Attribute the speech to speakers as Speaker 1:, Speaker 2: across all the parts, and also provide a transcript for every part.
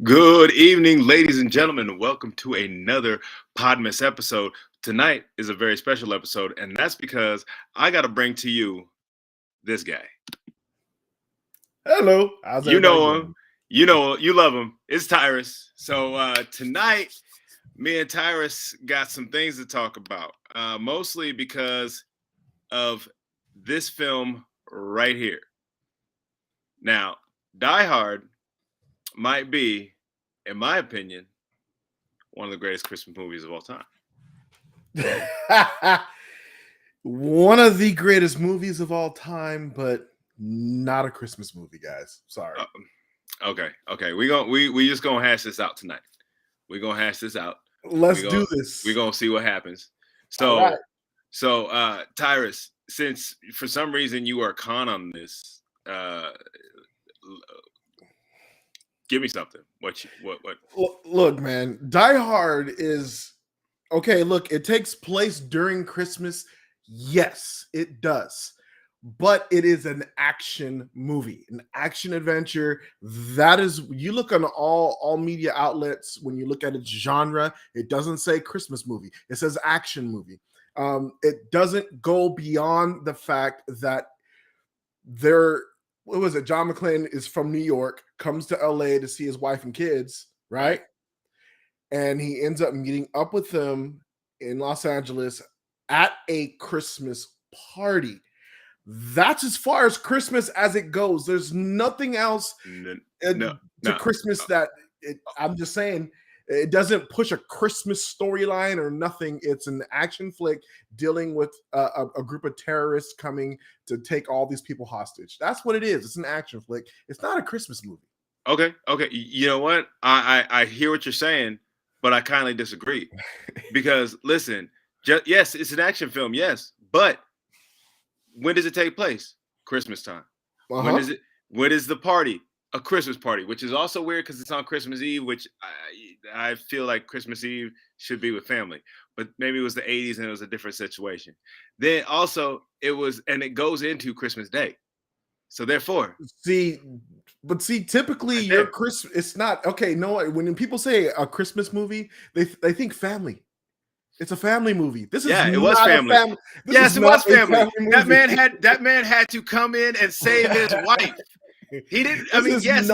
Speaker 1: Good evening, ladies and gentlemen. Welcome to another Podmas episode. Tonight is a very special episode, and that's because I got to bring to you this guy.
Speaker 2: Hello. How's
Speaker 1: You
Speaker 2: everybody
Speaker 1: know him.
Speaker 2: doing?
Speaker 1: You love him. It's Tyrus. So tonight, me and Tyrus got some things to talk about, mostly because of this film right here. Now, Diehard might be, in my opinion, one of the greatest Christmas movies of all time.
Speaker 2: One of the greatest movies of all time, but not a Christmas movie, guys. Sorry.
Speaker 1: Okay. We just gonna hash this out tonight. We're gonna hash this out.
Speaker 2: Let's do this.
Speaker 1: We're gonna see what happens.
Speaker 2: All right.
Speaker 1: So Tyrus, since for some reason you are con on this, give me something. What?
Speaker 2: Look, man, Die Hard is okay. Look, it takes place during Christmas. Yes, it does. But it is an action movie, an action adventure. That is, you look on all media outlets, when you look at its genre, it doesn't say Christmas movie. It says action movie. It doesn't go beyond the fact that what was it? John McClane is from New York, comes to LA to see his wife and kids, right? And he ends up meeting up with them in Los Angeles at a Christmas party. That's as far as Christmas as it goes. There's nothing else to Christmas that I'm just saying it doesn't push a Christmas storyline or nothing. It's an action flick dealing with a group of terrorists coming to take all these people hostage. That's what it is. It's an action flick. It's not a Christmas movie.
Speaker 1: Okay. You know what? I hear what you're saying, but I kindly disagree. Because listen, yes, it's an action film, yes, but when does it take place? Christmas time.
Speaker 2: Uh-huh.
Speaker 1: When is the party? A Christmas party, which is also weird because it's on Christmas Eve, which I feel like Christmas Eve should be with family. But maybe it was the 80s and it was a different situation. Then also it goes into Christmas Day. So therefore,
Speaker 2: typically your Christmas, it's not okay. No, when people say a Christmas movie, they think family. It's a family movie. This is
Speaker 1: it was family. Yes, it was family. That man had to come in and save his wife. He didn't. I mean, yes, he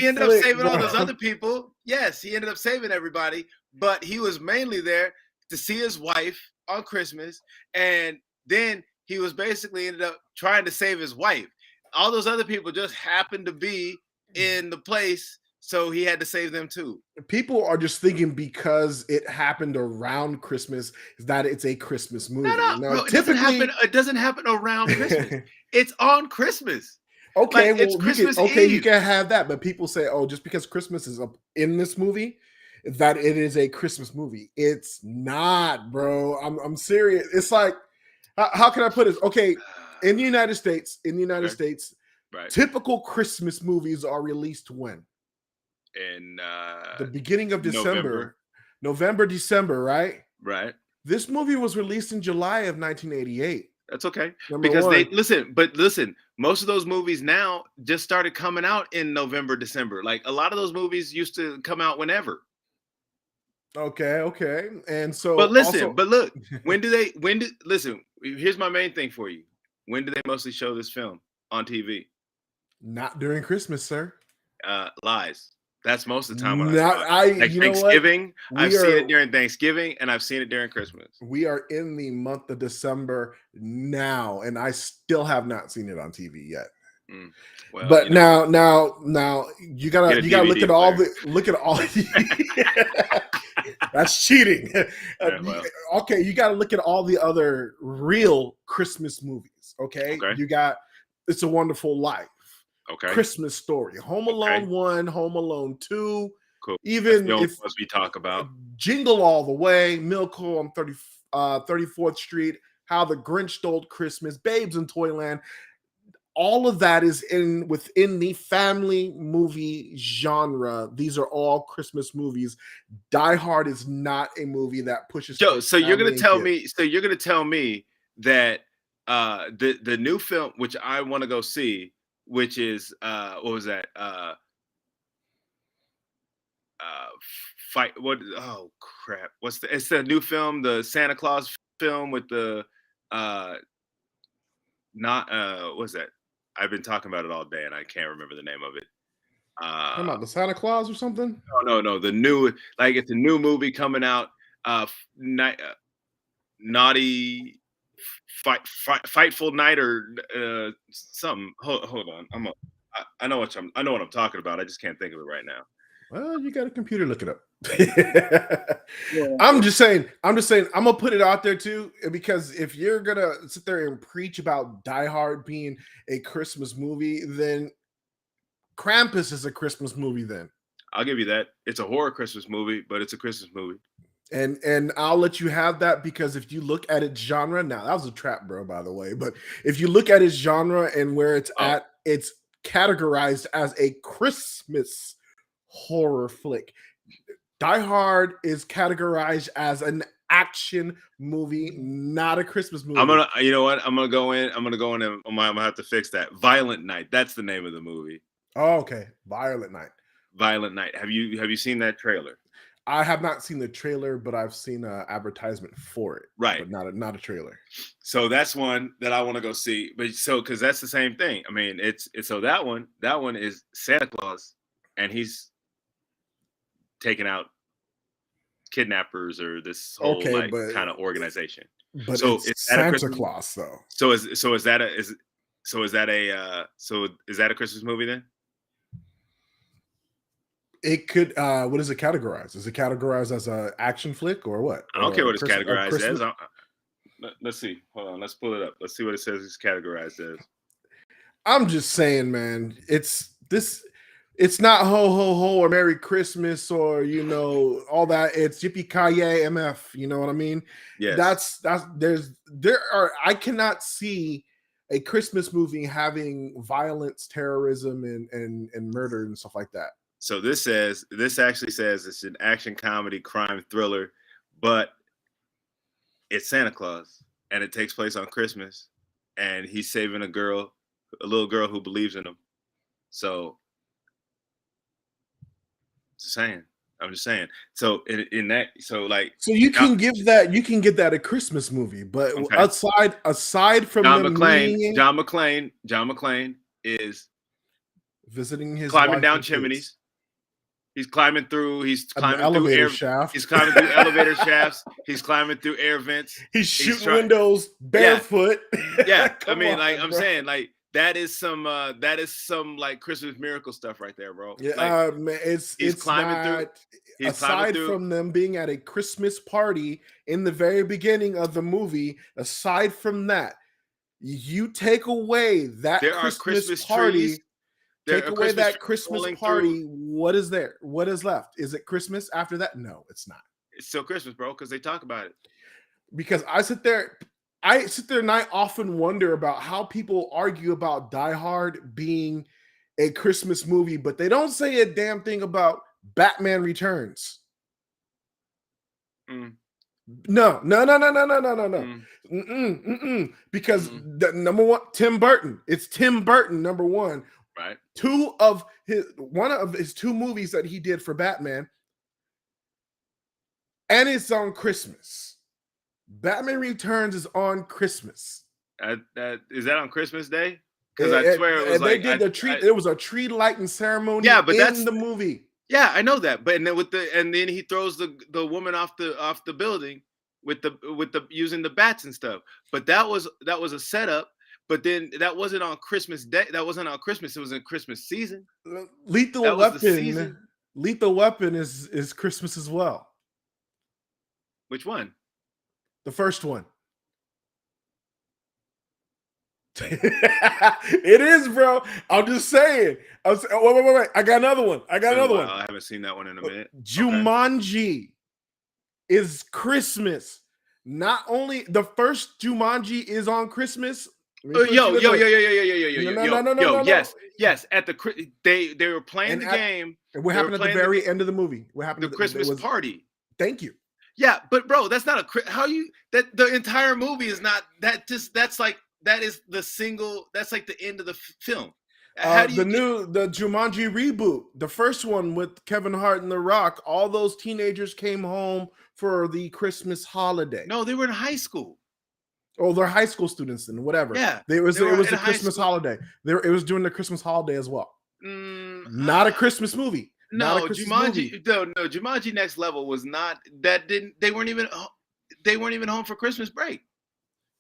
Speaker 1: ended up saving all those other people. Yes, he ended up saving everybody, but he was mainly there to see his wife on Christmas, and then he was basically ended up trying to save his wife. All those other people just happened to be in the place, so he had to save them too.
Speaker 2: People are just thinking because it happened around Christmas that it's a Christmas movie.
Speaker 1: No, it doesn't happen around Christmas. It's on Christmas.
Speaker 2: Okay, well, it's Christmas Eve. You can have that, but people say, "Oh, just because Christmas is up in this movie, that it is a Christmas movie." It's not, bro. I'm serious. It's like, how can I put it? Okay, in the United States,
Speaker 1: right.
Speaker 2: Typical Christmas movies are released when?
Speaker 1: In
Speaker 2: the beginning of December, November, December, right?
Speaker 1: Right.
Speaker 2: This movie was released in July of 1988.
Speaker 1: That's okay. Because listen, most of those movies now just started coming out in November, December. Like a lot of those movies used to come out whenever.
Speaker 2: Okay. And so
Speaker 1: but look, listen, here's my main thing for you. When do they mostly show this film on TV?
Speaker 2: Not during Christmas, sir.
Speaker 1: Lies. That's most of the time when Thanksgiving. I've seen it during Thanksgiving and I've seen it during Christmas.
Speaker 2: We are in the month of December now, and I still have not seen it on TV yet. Well, but now you gotta look at all that's cheating. Okay, you gotta look at all the other real Christmas movies. Okay. You got It's a Wonderful Life.
Speaker 1: Okay.
Speaker 2: Christmas Story, Home Alone 1, Home Alone 2.
Speaker 1: Cool.
Speaker 2: Even
Speaker 1: if we talk about
Speaker 2: Jingle All the Way, Miracle on 34th Street, How the Grinch Stole Christmas, Babes in Toyland. All of that is within the family movie genre. These are all Christmas movies. Die Hard is not a movie that pushes.
Speaker 1: Joe, so you're gonna tell me that the new film, which I want to go see, which is what was that? fight. What? Oh crap! It's the new film, the Santa Claus film with the what's that? I've been talking about it all day and I can't remember the name of it.
Speaker 2: Talking about the Santa Claus or something?
Speaker 1: No. The new, like, it's a new movie coming out. Naughty Fightful Night or something. Hold on. I know what I'm talking about. I just can't think of it right now.
Speaker 2: Well, you got a computer, look it up. Yeah. I'm just saying, I'm gonna put it out there too, because if you're gonna sit there and preach about Die Hard being a Christmas movie, then Krampus is a Christmas movie. Then
Speaker 1: I'll give you that. It's a horror Christmas movie, but it's a Christmas movie.
Speaker 2: And I'll let you have that, because if you look at its genre, now that was a trap, bro, by the way, but if you look at its genre and where it's at, it's categorized as a Christmas horror flick. Die Hard is categorized as an action movie, not a Christmas movie.
Speaker 1: You know what? I'm gonna go in and I'm gonna have to fix that. Violent Night. That's the name of the movie.
Speaker 2: Oh, okay. Violent Night.
Speaker 1: Violent Night. Have you seen that trailer?
Speaker 2: I have not seen the trailer, but I've seen an advertisement for it.
Speaker 1: Right.
Speaker 2: But not a trailer.
Speaker 1: So that's one that I want to go see. But because that's the same thing. I mean, it's so that one is Santa Claus, and he's taking out kidnappers or this whole kind of organization.
Speaker 2: But so it's Santa Claus though.
Speaker 1: So is that a Christmas movie then?
Speaker 2: It could. What is it categorized? Is it categorized as an action flick or what?
Speaker 1: I don't care what it's categorized as. Let's see. Hold on. Let's pull it up. Let's see what it says it's categorized as.
Speaker 2: I'm just saying, man. It's not ho ho ho or Merry Christmas or all that. It's Yippee Ki Yay MF. You know what I mean?
Speaker 1: Yeah.
Speaker 2: I cannot see a Christmas movie having violence, terrorism, and murder and stuff like that.
Speaker 1: So this actually says it's an action comedy crime thriller, but it's Santa Claus and it takes place on Christmas and he's saving a little girl who believes in him. So I'm just saying. So in that, so you
Speaker 2: can get that a Christmas movie, but okay. aside from
Speaker 1: John McClane is
Speaker 2: visiting his
Speaker 1: climbing down chimneys. He's climbing through. He's climbing
Speaker 2: elevator
Speaker 1: through
Speaker 2: shaft.
Speaker 1: He's climbing through elevator shafts. He's climbing through air vents.
Speaker 2: He's shooting windows barefoot.
Speaker 1: Yeah, I mean, I'm saying, that is some like Christmas miracle stuff right there, bro.
Speaker 2: Yeah, man, he's climbing through. Aside from them being at a Christmas party in the very beginning of the movie, aside from that, you take away that Christmas party. Trees. Take away that Christmas party. What is there? What is left? Is it Christmas after that? No, it's not.
Speaker 1: It's still Christmas, bro, because they talk about it.
Speaker 2: Because I sit there and I often wonder about how people argue about Die Hard being a Christmas movie, but they don't say a damn thing about Batman Returns. No. Because the number one, Tim Burton. It's Tim Burton, number one.
Speaker 1: Right.
Speaker 2: One of his two movies that he did for Batman, and it's on Christmas. Batman Returns is on Christmas.
Speaker 1: Is that on Christmas Day? Because I swear it was
Speaker 2: it was a tree lighting ceremony.
Speaker 1: Yeah, but
Speaker 2: that's the movie.
Speaker 1: Yeah, I know that. But and then he throws the woman off the building with the using the bats and stuff. But that was a setup. But then that wasn't on Christmas Day. That wasn't on Christmas. It was in Christmas season.
Speaker 2: Lethal Weapon is Christmas as well.
Speaker 1: Which one?
Speaker 2: The first one. It is, bro. I'm just saying. Wait. I got another one.
Speaker 1: I haven't seen that one in a minute.
Speaker 2: Jumanji is Christmas. Not only the first Jumanji is on Christmas.
Speaker 1: Yes. At they were playing the game.
Speaker 2: And what happened at the very end of the movie? What happened?
Speaker 1: The Christmas party.
Speaker 2: Thank you.
Speaker 1: Yeah, but bro, that's not the entire movie is not that. Just that is the single. That's like the end of the film.
Speaker 2: The Jumanji reboot, the first one with Kevin Hart and The Rock, all those teenagers came home for the Christmas holiday.
Speaker 1: No, they were in high school.
Speaker 2: Oh, they're high school students then, whatever.
Speaker 1: Yeah,
Speaker 2: it was a Christmas holiday. It was during the Christmas holiday as well. Not a Christmas movie.
Speaker 1: No, Jumanji. No, Jumanji Next Level was not. They weren't even home for Christmas break.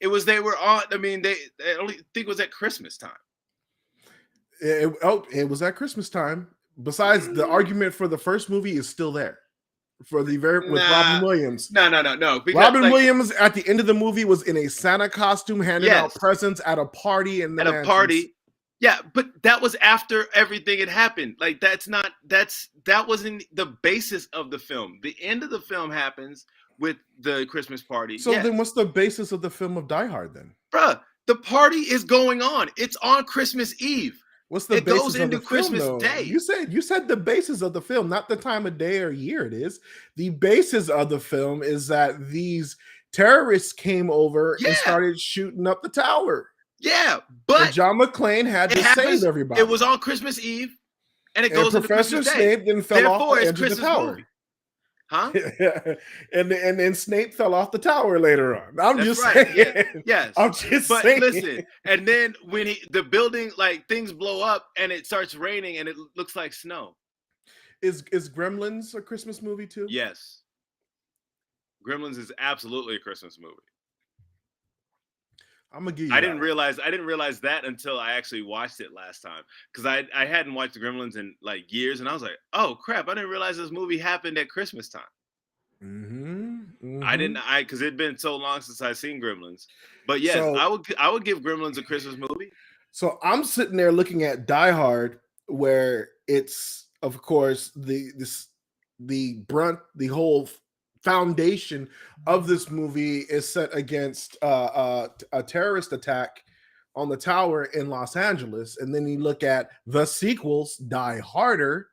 Speaker 1: It was they were on. I mean, I only think it was at Christmas time.
Speaker 2: It was at Christmas time. Besides, the argument for the first movie is still there. With Robin Williams.
Speaker 1: No.
Speaker 2: Robin Williams at the end of the movie was in a Santa costume, handing out presents at a party in the mansions.
Speaker 1: Party. Yeah, but that was after everything had happened. Like that wasn't the basis of the film. The end of the film happens with the Christmas party.
Speaker 2: So then what's the basis of the film of Die Hard then?
Speaker 1: Bruh, the party is going on. It's on Christmas Eve.
Speaker 2: What's the basis
Speaker 1: goes into
Speaker 2: of the Christmas
Speaker 1: film, Day?
Speaker 2: You said the basis of the film, not the time of day or year it is. The basis of the film is that these terrorists came over and started shooting up the tower.
Speaker 1: Yeah, but
Speaker 2: and John McClane had to save everybody.
Speaker 1: It was on Christmas Eve, and it goes into
Speaker 2: Professor
Speaker 1: Christmas
Speaker 2: Snape
Speaker 1: Day.
Speaker 2: then fell off the edge
Speaker 1: Christmas
Speaker 2: of the tower.
Speaker 1: Movie. Huh?
Speaker 2: and then Snape fell off the tower later on.
Speaker 1: That's
Speaker 2: just
Speaker 1: right.
Speaker 2: saying.
Speaker 1: Yes.
Speaker 2: I'm just
Speaker 1: but
Speaker 2: saying.
Speaker 1: Listen, and then when the building, like things blow up and it starts raining and it looks like snow.
Speaker 2: Is Gremlins a Christmas movie too?
Speaker 1: Yes. Gremlins is absolutely a Christmas movie.
Speaker 2: I'm gonna give you.
Speaker 1: I didn't realize that until I actually watched it last time, because I hadn't watched the Gremlins in like years, and I was like, oh crap, I didn't realize this movie happened at Christmas time. I didn't, because it'd been so long since I've seen Gremlins. But yes, I would give Gremlins a Christmas movie.
Speaker 2: So I'm sitting there looking at Die Hard, where it's of course the whole foundation of this movie is set against a terrorist attack on the tower in Los Angeles, and then you look at the sequels, Die Harder,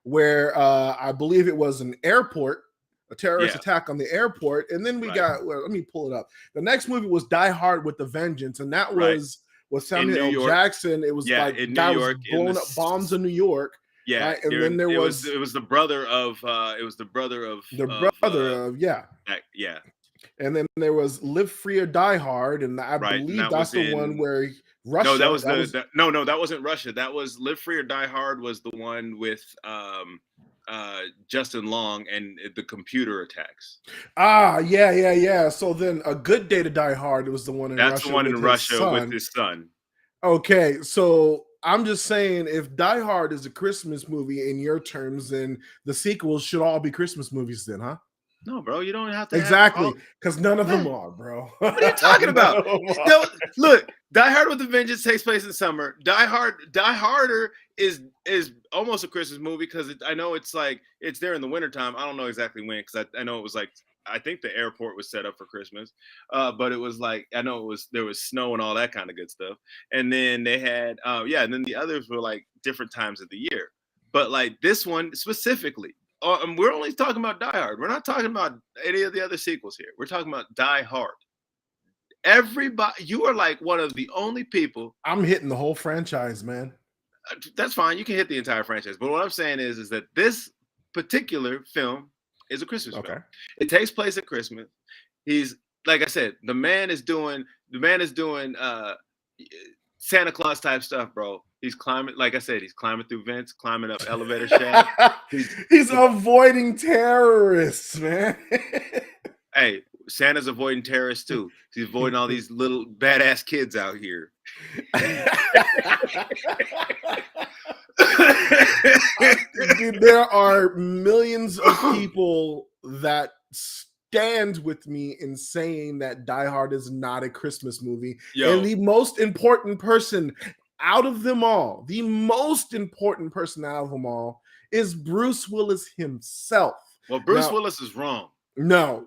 Speaker 2: where I believe it was an airport, a terrorist attack on the airport, and then we got. Well, let me pull it up. The next movie was Die Hard with a Vengeance, and that was with Samuel L. Jackson. It was like
Speaker 1: in New York,
Speaker 2: blowing up bombs in New York.
Speaker 1: Yeah,
Speaker 2: right? And then it was
Speaker 1: the brother of
Speaker 2: and then there was Live Free or Die Hard, and I believe that's the one where Russia.
Speaker 1: No, that wasn't Russia. That was Live Free or Die Hard was the one with Justin Long and the computer attacks.
Speaker 2: Yeah. So then A Good Day to Die Hard was the one in Russia.
Speaker 1: That's the one in Russia with his son.
Speaker 2: Okay, so I'm just saying, if Die Hard is a Christmas movie in your terms, then the sequels should all be Christmas movies then, huh?
Speaker 1: No, bro, you don't have to.
Speaker 2: Exactly, because none of them are, bro.
Speaker 1: What are you talking about? Look, Die Hard with a Vengeance takes place in summer. Die Harder is almost a Christmas movie, because I know it's there in the wintertime. I don't know exactly when, because I know it was like, I think the airport was set up for Christmas, but it was like, I know there was snow and all that kind of good stuff. And then they had, and then the others were like different times of the year. But like this one specifically, we're only talking about Die Hard. We're not talking about any of the other sequels here. We're talking about Die Hard. Everybody, you are like one of the only people.
Speaker 2: I'm hitting the whole franchise, man.
Speaker 1: That's fine. You can hit the entire franchise. But what I'm saying is that this particular film is a Christmas film. It takes place at Christmas. He's, like I said, the man is doing Santa Claus type stuff, bro. He's climbing, like I said, he's climbing through vents, climbing up elevator shafts.
Speaker 2: He's avoiding terrorists, man.
Speaker 1: Hey, Santa's avoiding terrorists too. He's avoiding all these little badass kids out here.
Speaker 2: Dude, there are millions of people that stand with me in saying that Die Hard is not a Christmas movie. And the most important person out of them all, is Bruce Willis himself.
Speaker 1: Well, Bruce Willis is wrong.
Speaker 2: No.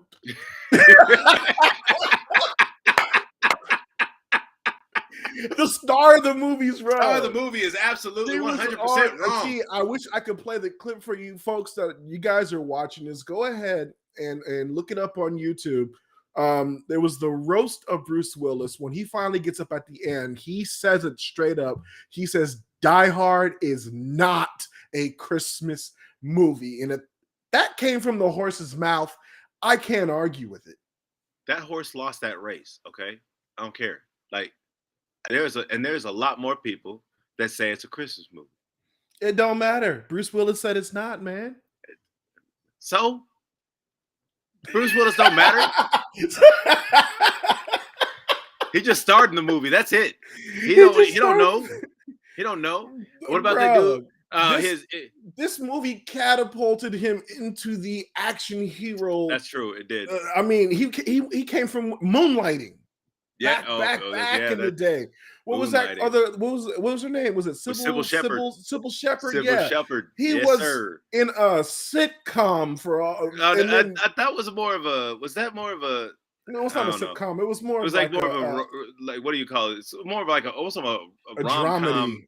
Speaker 2: The star of the movie's wrong.
Speaker 1: Star of the movie is absolutely 100% wrong.
Speaker 2: See, I wish I could play the clip for you folks that you guys are watching this. Go ahead and look it up on YouTube. There was the roast of Bruce Willis. When he finally gets up at the end, he says it straight up. He says, Die Hard is not a Christmas movie. And if that came from the horse's mouth, I can't argue with it.
Speaker 1: That horse lost that race, okay? I don't care. Like, there's a lot more people that say it's a Christmas movie.
Speaker 2: It don't matter. Bruce Willis said it's not, man.
Speaker 1: So? Bruce Willis don't matter? He just starred in the movie. That's it. He don't know. He don't know. What about that dude?
Speaker 2: This movie catapulted him into the action hero.
Speaker 1: That's true. It did.
Speaker 2: I mean, he came from moonlighting.
Speaker 1: Yeah,
Speaker 2: back in the day. What was that other? What was her name? Was it
Speaker 1: Sybil Shepherd?
Speaker 2: Sybil Shepherd.
Speaker 1: Sybil Shepherd.
Speaker 2: He was in a sitcom for all.
Speaker 1: I thought was more of a. Was that more of a?
Speaker 2: No, it's not a sitcom. It was more.
Speaker 1: It was like more of a like, what do you call it? It's more of like a rom-com.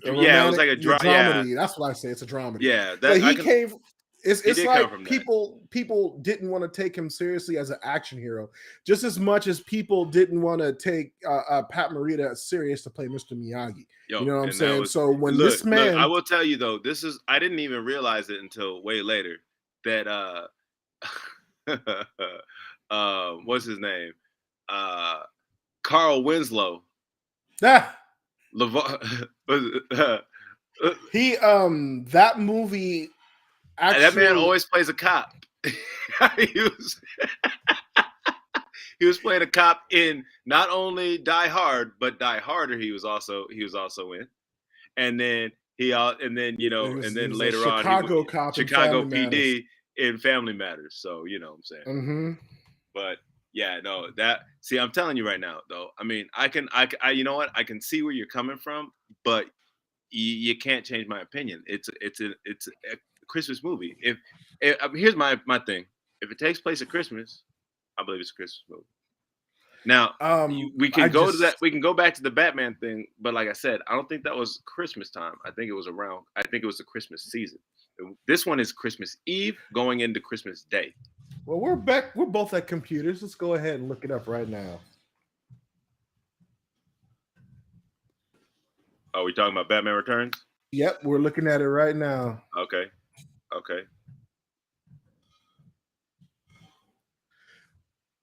Speaker 1: Yeah, it was like a dramedy.
Speaker 2: Yeah. That's what I say. It's a dramedy.
Speaker 1: Yeah,
Speaker 2: came. It's like people didn't want to take him seriously as an action hero, just as much as people didn't want to take Pat Morita serious to play Mr. Miyagi. You know what I'm saying? So when this man,
Speaker 1: I will tell you though, I didn't even realize it until way later that what's his name? Carl Winslow.
Speaker 2: He that movie. Actually,
Speaker 1: that man always plays a cop. He was playing a cop in not only Die Hard, but Die Harder. He was also in, and then later on,
Speaker 2: Chicago cop,
Speaker 1: Chicago PD in Family Matters. So you know what I'm saying.
Speaker 2: Mm-hmm.
Speaker 1: But yeah, no, I'm telling you right now, though. I mean, I you know what? I can see where you're coming from, but you can't change my opinion. It's a Christmas movie. If here's my thing. If it takes place at Christmas, I believe it's a Christmas movie. Now we can go to that. We can go back to the Batman thing, but like I said, I don't think that was Christmas time. I think it was the Christmas season. This one is Christmas Eve going into Christmas Day.
Speaker 2: Well, we're back. We're both at computers. Let's go ahead and look it up right now.
Speaker 1: Are we talking about Batman Returns?
Speaker 2: Yep, we're looking at it right now.
Speaker 1: Okay.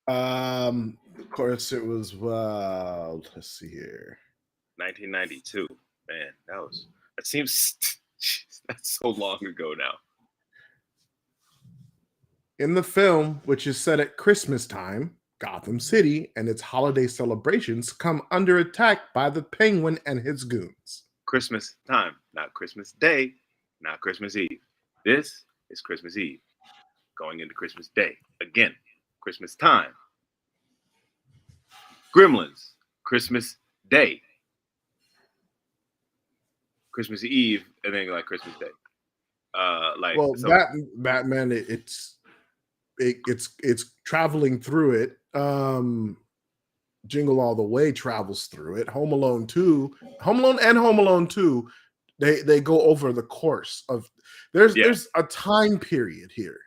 Speaker 2: Of course, it was. Let's see here.
Speaker 1: 1992. Man, that seems that's so long ago now.
Speaker 2: In the film, which is set at Christmas time, Gotham City and its holiday celebrations come under attack by the Penguin and his goons.
Speaker 1: Christmas time, not Christmas Day, not Christmas Eve. This is Christmas Eve, going into Christmas Day. Again, Christmas time. Gremlins, Christmas Day. Christmas Eve, and then like Christmas Day.
Speaker 2: Batman, it's traveling through it. Jingle All the Way travels through it. Home Alone 2, Home Alone 2, they go over the course of there's a time period here.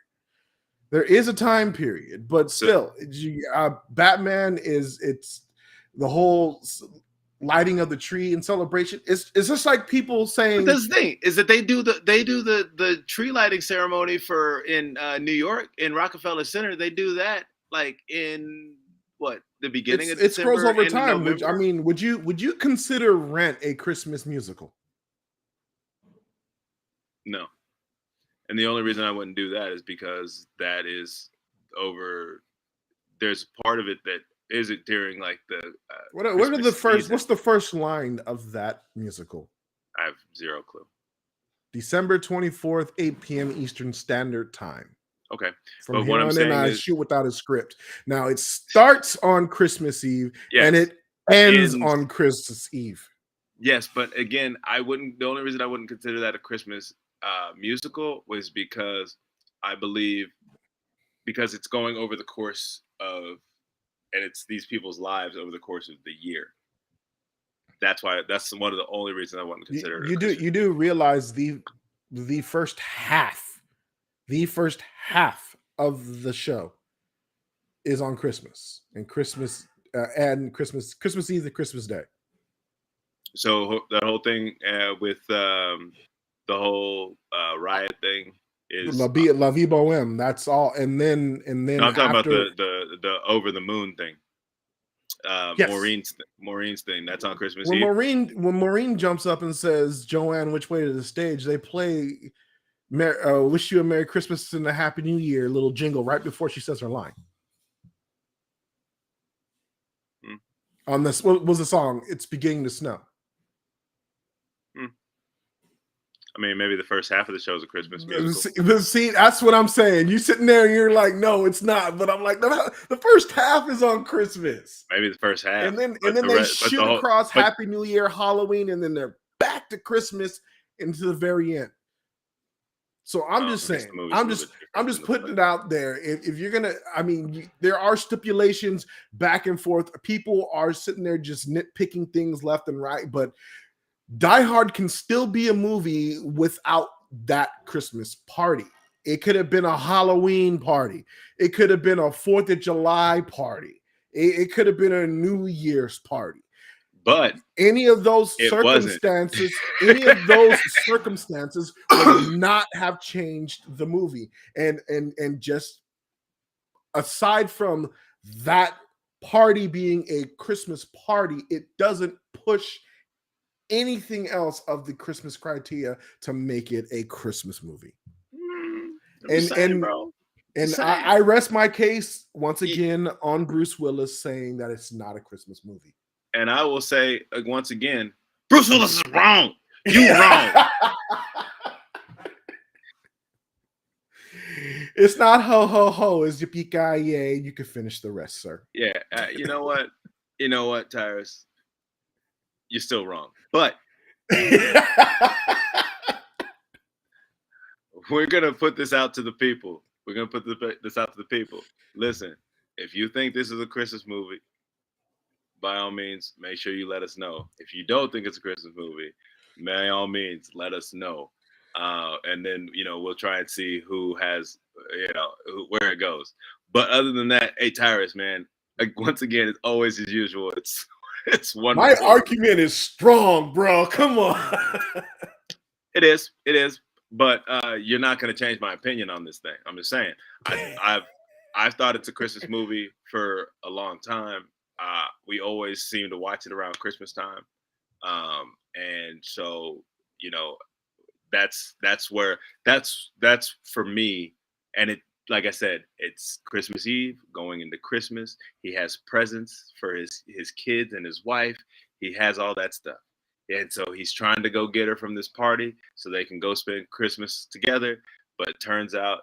Speaker 2: There is a time period, but still, Batman it's the whole lighting of the tree and celebration. It's just like people saying.
Speaker 1: But this thing is that they do the tree lighting ceremony in New York in Rockefeller Center. They do that like in the beginning of December.
Speaker 2: It scrolls over time. Would you consider Rent a Christmas musical?
Speaker 1: No. And the only reason I wouldn't do that is because that is over. There's part of it that isn't during like the.
Speaker 2: What's the first line of that musical?
Speaker 1: I have zero clue.
Speaker 2: December 24th, 8 p.m. Eastern Standard Time.
Speaker 1: Okay.
Speaker 2: From here on in, I shoot without a script. Now it starts on Christmas Eve and it ends on Christmas Eve.
Speaker 1: Yes, but again, the only reason I wouldn't consider that a Christmas musical was because I believe it's going over the course of, and it's these people's lives over the course of the year. That's one of the only reasons I wouldn't consider it.
Speaker 2: You do realize the first half of the show is on Christmas and Christmas Eve and Christmas Day.
Speaker 1: So that whole thing with the whole riot thing is.
Speaker 2: La Vie Boheme. That's all. And then
Speaker 1: No, I'm talking
Speaker 2: after
Speaker 1: about the over the moon thing.
Speaker 2: yes.
Speaker 1: Maureen's thing. That's on Christmas
Speaker 2: When
Speaker 1: Eve.
Speaker 2: Maureen jumps up and says, "Joanne, which way to the stage?" They play "Wish You a Merry Christmas and a Happy New Year" little jingle right before she says her line. On this, what was the song? It's beginning to snow.
Speaker 1: I mean, maybe the first half of the show is a Christmas musical.
Speaker 2: See, that's what I'm saying. You sitting there and you're like, no, it's not. But I'm like, the first half is on Christmas.
Speaker 1: Maybe the first half.
Speaker 2: And then they shoot across Happy New Year, Halloween, and then they're back to Christmas into the very end. So I'm just saying, I'm just putting it out there. If you're gonna, I mean, there are stipulations back and forth. People are sitting there just nitpicking things left and right, but Die Hard can still be a movie without that Christmas party. It could have been a Halloween party. It could have been a 4th of July party. It could have been a New Year's party.
Speaker 1: But
Speaker 2: any of those circumstances, would not have changed the movie. And just aside from that party being a Christmas party, it doesn't push anything else of the Christmas criteria to make it a Christmas movie. I rest my case once again on Bruce Willis saying that it's not a Christmas movie.
Speaker 1: And I will say once again, Bruce Willis is wrong. You wrong.
Speaker 2: It's not ho ho ho. It's yippee-ki-yay. You can finish the rest, sir.
Speaker 1: Yeah. You know what? You know what, Tyrus? You're still wrong. But we're going to put this out to the people. We're going to put this out to the people. Listen, if you think this is a Christmas movie, by all means, make sure you let us know. If you don't think it's a Christmas movie, by all means, let us know. And then, we'll try and see who has, where it goes. But other than that, hey, Tyrus, man, once again, it's always as usual. It's wonderful.
Speaker 2: My argument is strong, bro. Come on.
Speaker 1: It is. But you're not going to change my opinion on this thing. I'm just saying. I've thought it's a Christmas movie for a long time. We always seem to watch it around Christmas time. And so, that's for me. And it, like I said, it's Christmas Eve going into Christmas. He has presents for his kids and his wife. He has all that stuff. And so he's trying to go get her from this party so they can go spend Christmas together. But it turns out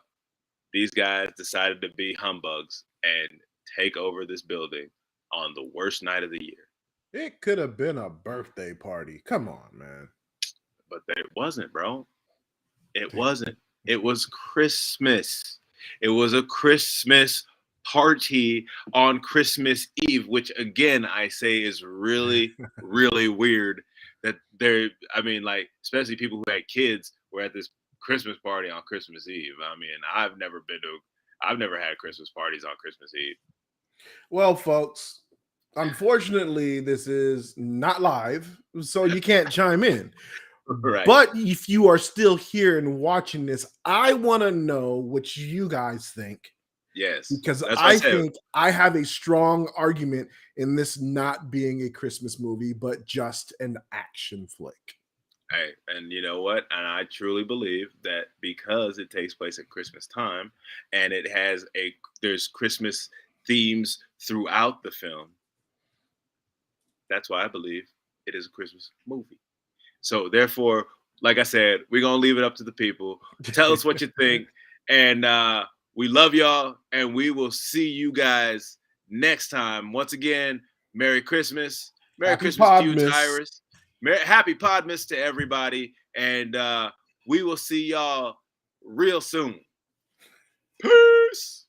Speaker 1: these guys decided to be humbugs and take over this building on the worst night of the year.
Speaker 2: It could have been a birthday party. Come on, man.
Speaker 1: But it wasn't, bro. It wasn't. It was Christmas. It was a Christmas party on Christmas Eve, which again, I say is really, really weird that especially people who had kids were at this Christmas party on Christmas Eve. I mean, I've never had Christmas parties on Christmas Eve.
Speaker 2: Well, folks, unfortunately, this is not live, so you can't chime in. Right. But if you are still here and watching this, I want to know what you guys think.
Speaker 1: Yes.
Speaker 2: Because I think I have a strong argument in this not being a Christmas movie, but just an action flick.
Speaker 1: Hey, and you know what? And I truly believe that because it takes place at Christmas time and there's Christmas themes throughout the film, that's why I believe it is a Christmas movie. So therefore, like I said, we're going to leave it up to the people. Tell us what you think. And we love y'all. And we will see you guys next time. Once again, Merry Christmas. Merry Christmas to you, Tyrus. Happy Podmas to everybody. And we will see y'all real soon. Peace.